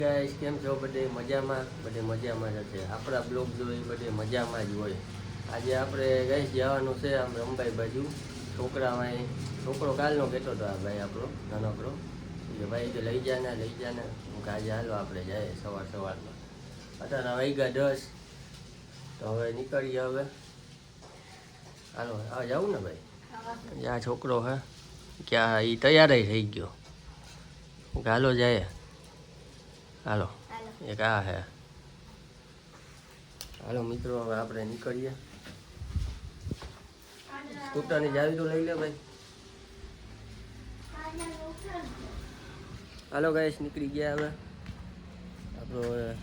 Guys કેમ છો? બધે મજામાં જ છે. આપણા બ્લોગ જોઈ બધે મજામાં જ હોય. આજે આપણે ગાઈસ જવાનું છે આમ રંબાઈ બાજુ. છોકરો કાલનો કહેતો હતો આ ભાઈ આપણો નાનકડો કે ભાઈ કે લઈ જાને હું આજે હાલો આપણે જઈએ સવારમાં. અત્યારે વાગ્યા 10 તો હવે નીકળીએ. હવે હાલો હવે જવું ને ભાઈ. આ છોકરો હે ક્યાં એ તૈયાર થઈ ગયો. હાલો જાય. હાલો એક આ હે. હાલો મિત્રો હવે આપણે નીકળીએ. સ્કૂટરની ચાવી તો લઈ લે ભાઈ. હાલો ગાઈસ નીકળી ગયા. હવે આપણો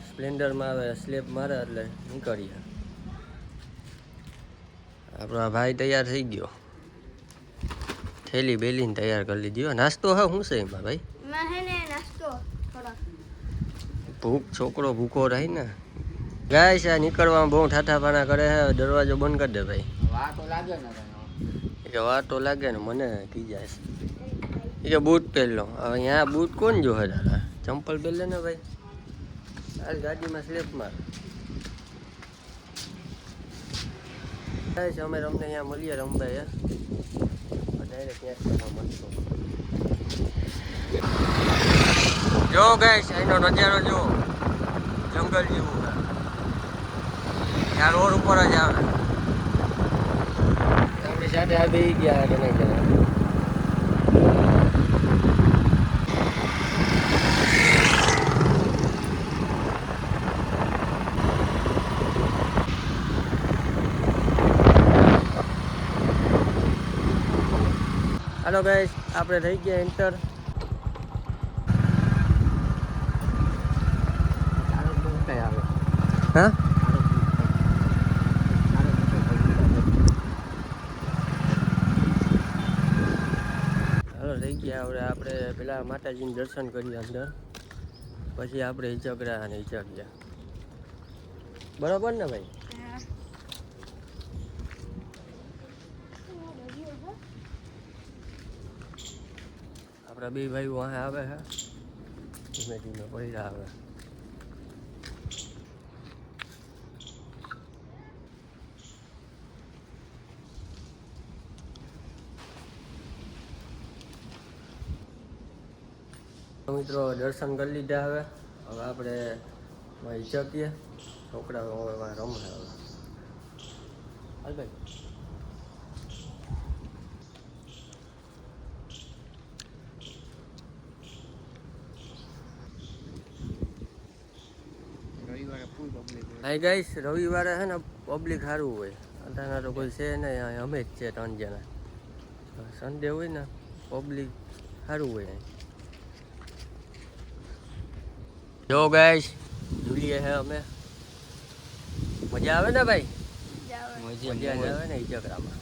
સ્પ્લેન્ડરમાં હવે સ્લેપ મારે એટલે નીકળીએ. આપણો આ ભાઈ તૈયાર થઈ ગયો. થેલી બેલીને તૈયાર કરી લીધી. નાસ્તો હા શું છે એમાં ભાઈ? છોકરો ભૂખો રહી ને. ગાય છે નીકળવામાં બહુ ઠાઠા પાણા કરે છે. દરવાજો બંધ કરી દે ભાઈ. વાર તો લાગે ને મને કી જાય છે. એ બૂટ પહેરલો. હવે અહીંયા બૂટ કોણ જો હે દાદા? ચંપલ પહેરલે ને ભાઈ. હાલ ગાડીમાં સ્લેપ માર. ગાય અમે અમને અહીંયા મળીએ રંબાઈ. જો ગાઈસ એનો નજારો જો જંગલ જેવું ત્યાં રોડ ઉપર જ આવે. આપણી સાથે આવી ગયા ઘણા જણા. હાલો ગાઈસ આપણે થઈ ગયા એન્ટર. હા હાલો થઈ ગયા. હવે આપણે પેલા માતાજીનું દર્શન કરીએ અંદર, પછી આપણે હિચકરા અને હિચક્યા. બરોબર ને ભાઈ? આપણા બે ભાઈઓ વાહ આવે હે ધીમે ધીમે પડ્યા આવે. મિત્રો દર્શન કરી લીધા. હવે આપણે હિચકીએ. છોકરાઓ રમે હવે. હાલ ભાઈ. હાય ગાઈસ રવિવારે છે ને પબ્લિક સારું હોય. અત્યારના તો કોઈ છે નહીં. અમે જ છે 3 જણા. સન્ડે હોય ને પબ્લિક સારું હોય. જો ગાઈસ જોઈએ હે અમે. મજા આવે ને ભાઈ? મજા આવે ને હિચકરામાં.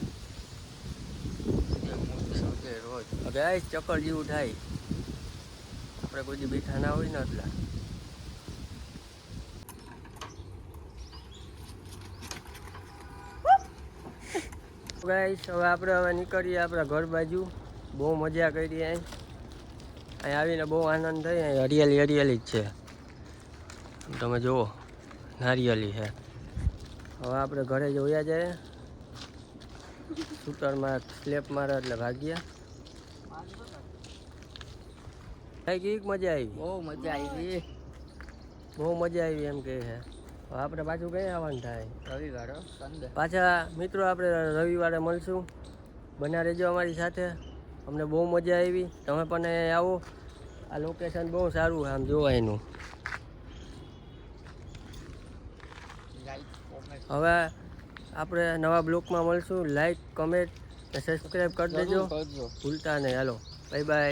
રોજ ગાઈસ ચક્કર જેવું થાય. આપણે કોઈ દી બેઠા ના હોય ને એટલા. ગાઈસ હવે આપણે નીકળીએ આપણા ઘર બાજુ. બહુ મજા કરી. અહીં આવીને બહુ આનંદ થઈ. અહીં હરિયાળી જ છે. તમે જુઓ નારિયેલી છે. હવે આપણે ઘરે જોયા જાય. શૂટરમાં સ્લેપ મારે એટલે ભાગ્યા. કઈક મજા આવી. બહુ મજા આવી એમ કે છે. આપણે પાછું કઈ આવવાનું થાય? રવિવારે પાછા મિત્રો આપણે રવિવારે મળશું. બના રહેજો અમારી સાથે. અમને બહુ મજા આવી. તમે પણ આવો. આ લોકેશન બહુ સારું છે આમ જોવાયનું. હવે આપણે નવા બ્લોગમાં મળશું. લાઈક કમેન્ટ સબસ્ક્રાઈબ કરી દેજો ભૂલતા નહીં. હાલો બાય બાય.